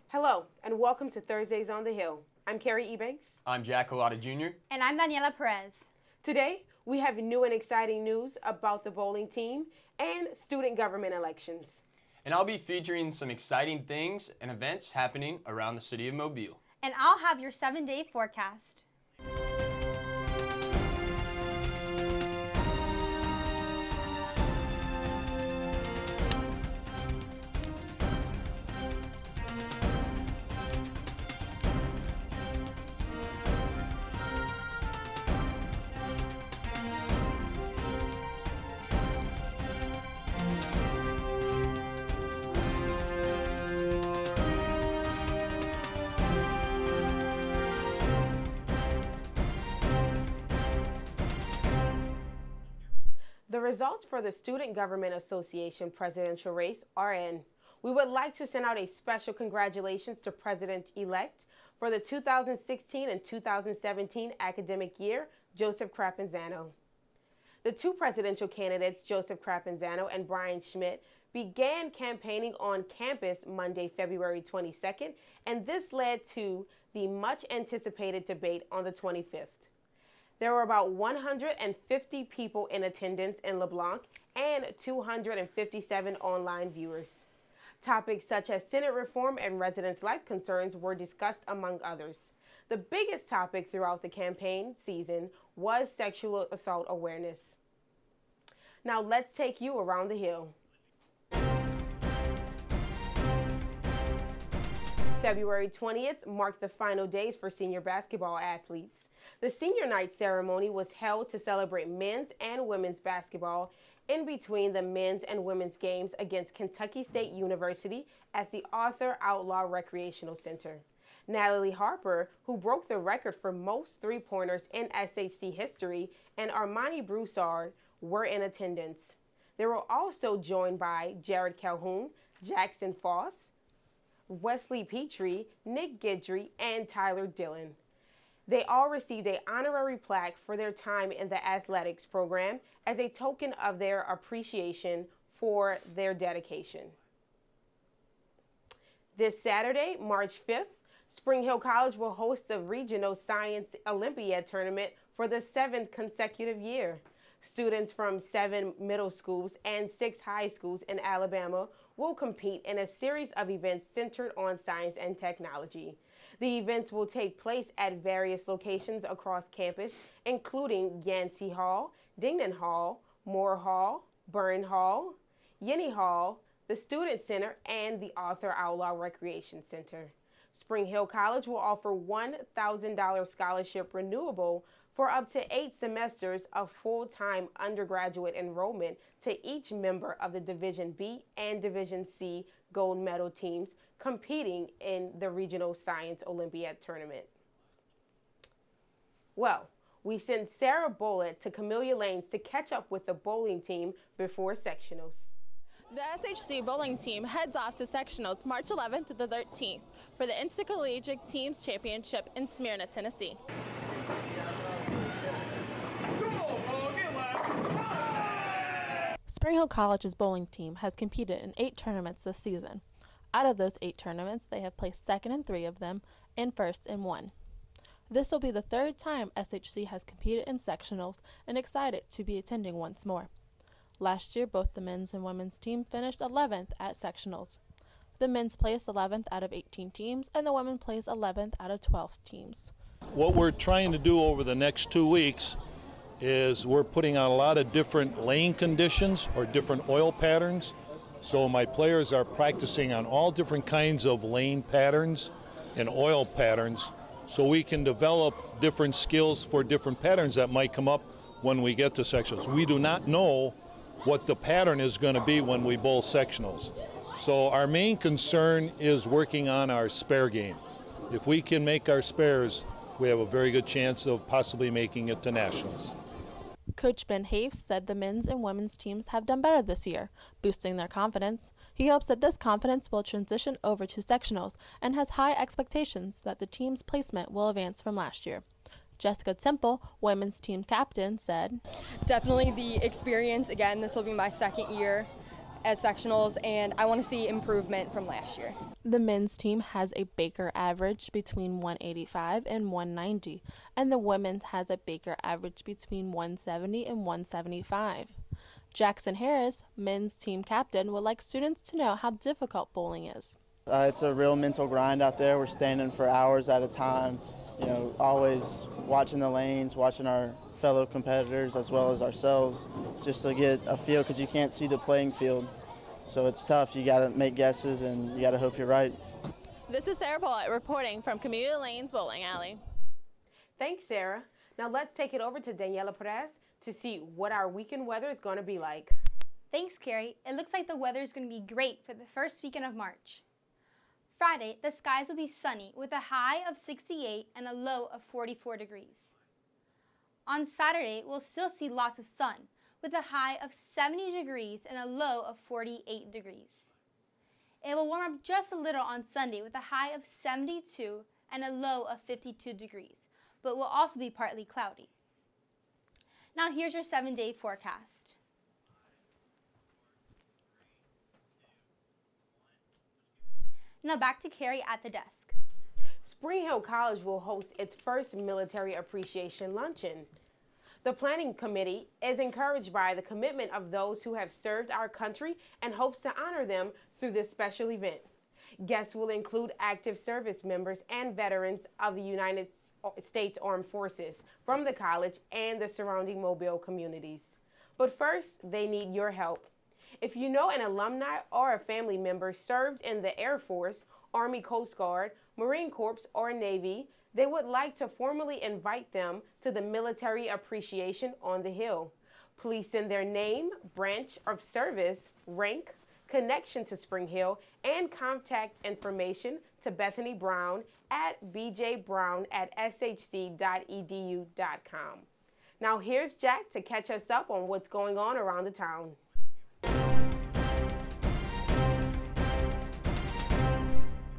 Hello, and welcome to Thursdays on the Hill. I'm Kerri Ebanks. I'm Jack Colada Jr. And I'm Daniela Perez. Today, we have new and exciting news about the bowling team and student government elections. And I'll be featuring some exciting things and events happening around the city of Mobile. And I'll have your 7-day forecast. The results for the Student Government Association presidential race are in. We would like to send out a special congratulations to President-elect for the 2016 and 2017 academic year, Joseph Crapanzano. The two presidential candidates, Joseph Crapanzano and Brian Schmidt, began campaigning on campus Monday, February 22nd, and this led to the much anticipated debate on the 25th. There were about 150 people in attendance in LeBlanc and 257 online viewers. Topics such as Senate reform and residents' life concerns were discussed, among others. The biggest topic throughout the campaign season was sexual assault awareness. Now let's take you around the Hill. February 20th marked the final days for senior basketball athletes. The senior night ceremony was held to celebrate men's and women's basketball in between the men's and women's games against Kentucky State University at the Arthur Outlaw Recreational Center. Natalie Harper, who broke the record for most three-pointers in SHC history, and Armani Broussard were in attendance. They were also joined by Jared Calhoun, Jackson Foss, Wesley Petrie, Nick Guidry, and Tyler Dillon. They all received an honorary plaque for their time in the athletics program as a token of their appreciation for their dedication. This Saturday, March 5th, Spring Hill College will host the Regional Science Olympiad Tournament for the 7th consecutive year. Students from 7 middle schools and 6 high schools in Alabama will compete in a series of events centered on science and technology. The events will take place at various locations across campus, including Yancey Hall, Dingman Hall, Moore Hall, Byrne Hall, Yenny Hall, the Student Center, and the Arthur Outlaw Recreation Center. Spring Hill College will offer $1,000 scholarship renewable for up to 8 semesters of full-time undergraduate enrollment to each member of the Division B and Division C gold medal teams competing in the Regional Science Olympiad Tournament. Well, we sent Sarah Bullitt to Camellia Lanes to catch up with the bowling team before sectionals. The SHC bowling team heads off to sectionals March 11th to the 13th for the Intercollegiate Teams Championship in Smyrna, Tennessee. Spring Hill College's bowling team has competed in 8 tournaments this season. Out of those 8 tournaments, they have placed second in 3 of them and first in 1. This will be the 3rd time SHC has competed in sectionals and excited to be attending once more. Last year, both the men's and women's team finished 11th at sectionals. The men's placed 11th out of 18 teams, and the women placed 11th out of 12 teams. What we're trying to do over the next 2 weeks is we're putting on a lot of different lane conditions or different oil patterns. So my players are practicing on all different kinds of lane patterns and oil patterns so we can develop different skills for different patterns that might come up when we get to sectionals. We do not know what the pattern is going to be when we bowl sectionals. So our main concern is working on our spare game. If we can make our spares, we have a very good chance of possibly making it to nationals. Coach Ben Hoefs said the men's and women's teams have done better this year, boosting their confidence. He hopes that this confidence will transition over to sectionals and has high expectations that the team's placement will advance from last year. Jessica Temple, women's team captain, said, Definitely the experience. Again, this will be my second year at sectionals, and I want to see improvement from last year. The men's team has a Baker average between 185 and 190, and the women's has a Baker average between 170 and 175. Jackson Harris, men's team captain, would like students to know how difficult bowling is. It's a real mental grind out there. We're standing for hours at a time, always watching the lanes, watching our fellow competitors as well as ourselves, just to get a feel, because you can't see the playing field. So it's tough. You got to make guesses and you got to hope you're right. This is Sarah Bullitt reporting from Community Lanes Bowling Alley. Thanks, Sarah. Now let's take it over to Daniela Perez to see what our weekend weather is going to be like. Thanks, Kerri. It looks like the weather is going to be great for the first weekend of March. Friday, the skies will be sunny with a high of 68 and a low of 44 degrees. On Saturday, we'll still see lots of sun with a high of 70 degrees and a low of 48 degrees. It will warm up just a little on Sunday with a high of 72 and a low of 52 degrees, but will also be partly cloudy. Now here's your 7-day forecast. Now back to Kerri at the desk. Spring Hill College will host its first Military Appreciation Luncheon. The planning committee is encouraged by the commitment of those who have served our country and hopes to honor them through this special event. Guests will include active service members and veterans of the United States Armed Forces from the college and the surrounding Mobile communities. But first, they need your help. If you know an alumni or a family member served in the Air Force, Army Coast Guard, Marine Corps, or Navy, they would like to formally invite them to the Military Appreciation on the Hill. Please send their name, branch of service, rank, connection to Spring Hill, and contact information to Bethany Brown at bjbrown@shc.edu.com. Now here's Jack to catch us up on what's going on around the town.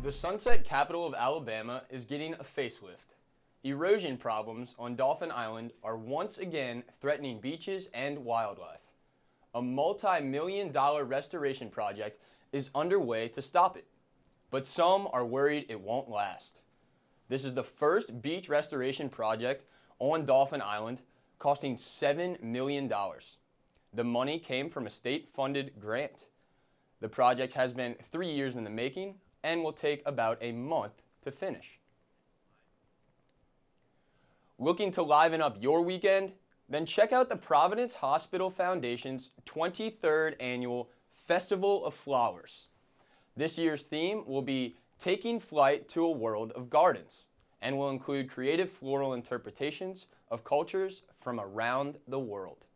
The Sunset capital of Alabama is getting a facelift. Erosion problems on Dolphin Island are once again threatening beaches and wildlife. A multi-million-dollar restoration project is underway to stop it, but some are worried it won't last. This is the first beach restoration project on Dolphin Island, costing $7 million. The money came from a state-funded grant. The project has been 3 years in the making and will take about a month to finish. Looking to liven up your weekend? Then check out the Providence Hospital Foundation's 23rd annual Festival of Flowers. This year's theme will be Taking Flight to a World of Gardens and will include creative floral interpretations of cultures from around the world.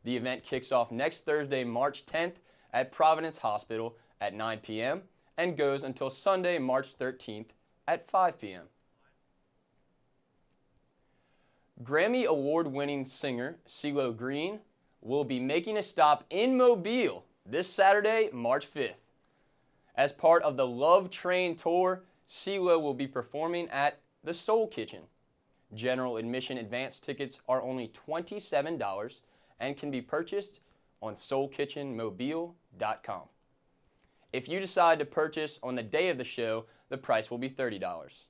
The event kicks off next Thursday, March 10th at Providence Hospital at 9 p.m. and goes until Sunday, March 13th at 5 p.m. Grammy Award-winning singer CeeLo Green will be making a stop in Mobile this Saturday, March 5th. As part of the Love Train Tour, CeeLo will be performing at the Soul Kitchen. General admission advance tickets are only $27 and can be purchased on soulkitchenmobile.com. If you decide to purchase on the day of the show, the price will be $30.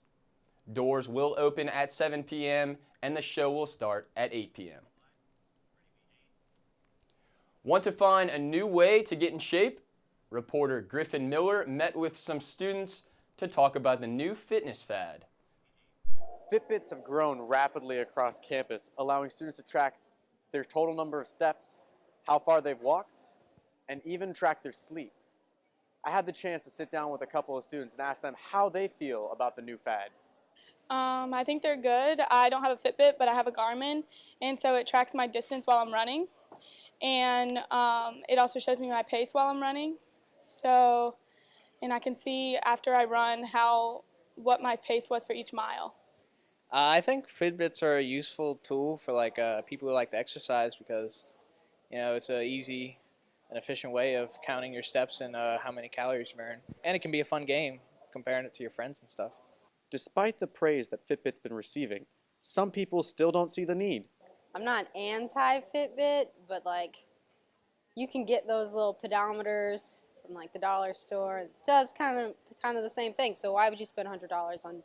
Doors will open at 7 p.m. and the show will start at 8 p.m. Want to find a new way to get in shape? Reporter Griffin Miller met with some students to talk about the new fitness fad. Fitbits have grown rapidly across campus, allowing students to track their total number of steps, how far they've walked, and even track their sleep. I had the chance to sit down with a couple of students and ask them how they feel about the new fad. I think they're good. I don't have a Fitbit, but I have a Garmin, and so it tracks my distance while I'm running, and it also shows me my pace while I'm running. So, and I can see after I run what my pace was for each mile. I think Fitbits are a useful tool for people who like to exercise because, it's an easy and efficient way of counting your steps and how many calories you burn, and it can be a fun game comparing it to your friends and stuff. Despite the praise that Fitbit's been receiving, some people still don't see the need. I'm not anti-Fitbit, but You can get those little pedometers from like the dollar store. It does kind of the same thing. So why would you spend $100 on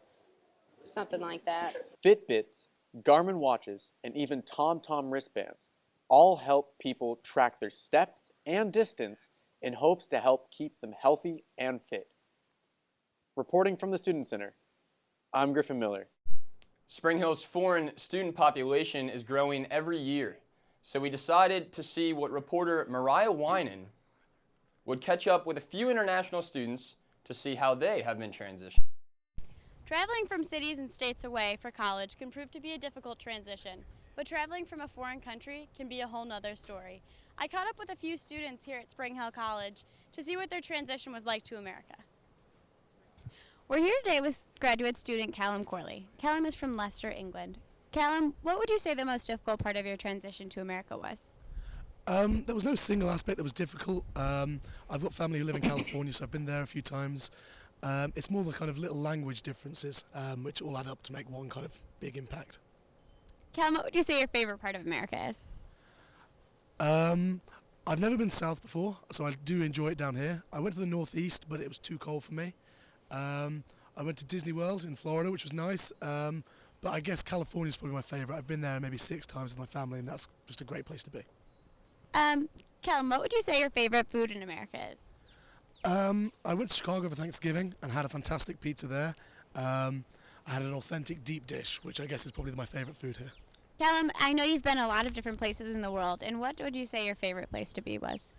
something like that? Fitbits, Garmin watches, and even TomTom wristbands all help people track their steps and distance in hopes to help keep them healthy and fit. Reporting from the Student Center, I'm Griffin Miller. Spring Hill's foreign student population is growing every year, so we decided to see what reporter Mariah Winan would catch up with a few international students to see how they have been transitioned. Traveling from cities and states away for college can prove to be a difficult transition, but traveling from a foreign country can be a whole nother story. I caught up with a few students here at Spring Hill College to see what their transition was like to America. We're here today with graduate student Callum Corley. Callum is from Leicester, England. Callum, what would you say the most difficult part of your transition to America was? There was no single aspect that was difficult. I've got family who live in California, so I've been there a few times. It's more the kind of little language differences, which all add up to make one kind of big impact. Callum, what would you say your favorite part of America is? I've never been south before, so I do enjoy it down here. I went to the northeast, but it was too cold for me. I went to Disney World in Florida, which was nice, but I guess California is probably my favorite. I've been there maybe 6 times with my family, and that's just a great place to be. Callum, what would you say your favorite food in America is? I went to Chicago for Thanksgiving and had a fantastic pizza there. I had an authentic deep dish, which I guess is probably my favorite food here. Callum, I know you've been a lot of different places in the world, and what would you say your favorite place to be was?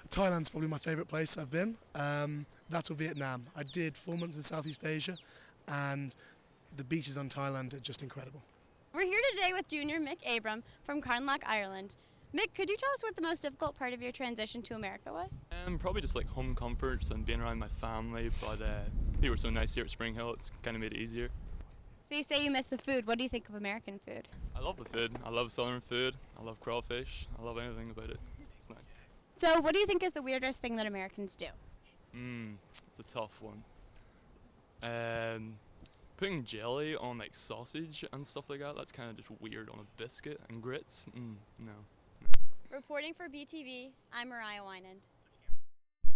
Thailand's probably my favorite place I've been. That's or Vietnam. I did 4 months in Southeast Asia, and the beaches on Thailand are just incredible. We're here today with junior Mick Abram from Carnlough, Ireland. Mick, could you tell us what the most difficult part of your transition to America was? Probably just like home comforts and being around my family, but people were so nice here at Spring Hill, it's kind of made it easier. So you say you miss the food. What do you think of American food? I love the food. I love southern food. I love crawfish. I love anything about it. It's nice. So what do you think is the weirdest thing that Americans do? It's a tough one. Putting jelly on like sausage and stuff like that, that's kind of just weird on a biscuit and grits. No. Reporting for BTV, I'm Mariah Winan.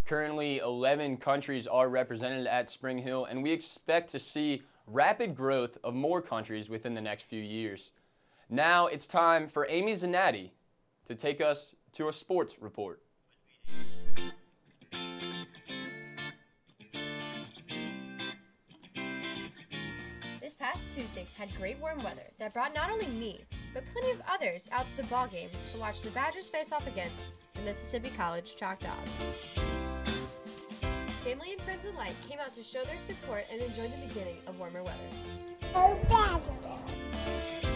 Currently, 11 countries are represented at Spring Hill, and we expect to see rapid growth of more countries within the next few years. Now it's time for Amy Zanatti to take us to a sports report. This past Tuesday had great warm weather that brought not only me, but plenty of others out to the ball game to watch the Badgers face off against the Mississippi College Choctaws. Family and friends alike came out to show their support and enjoy the beginning of warmer weather. Go Badgers!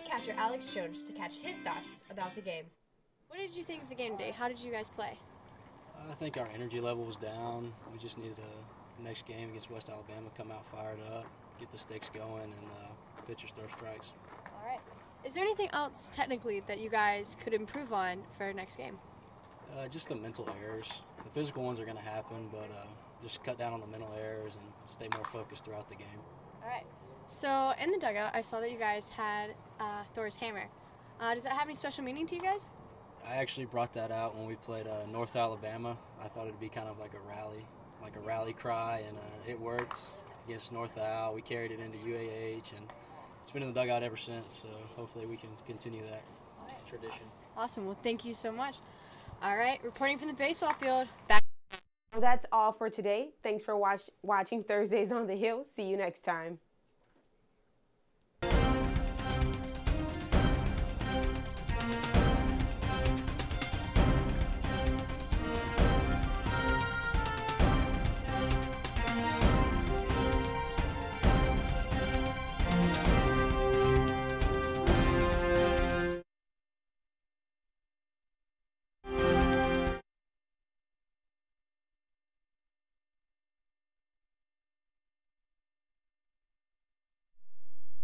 Catcher Alex Jones to catch his thoughts about the game. What did you think of the game today? How did you guys play? I think our energy level was down. We just needed a next game against West Alabama, come out fired up, get the sticks going, and pitchers throw strikes. All right. Is there anything else technically that you guys could improve on for our next game? Just the mental errors. The physical ones are going to happen, but just cut down on the mental errors and stay more focused throughout the game. All right. So in the dugout, I saw that you guys had Thor's hammer. Does that have any special meaning to you guys? I actually brought that out when we played North Alabama. I thought it'd be kind of like a rally cry, and it worked against North Al. We carried it into UAH, and it's been in the dugout ever since. So hopefully we can continue that tradition. Awesome. Well, thank you so much. All right, reporting from the baseball field. Back. Well, that's all for today. Thanks for watching Thursdays on the Hill. See you next time.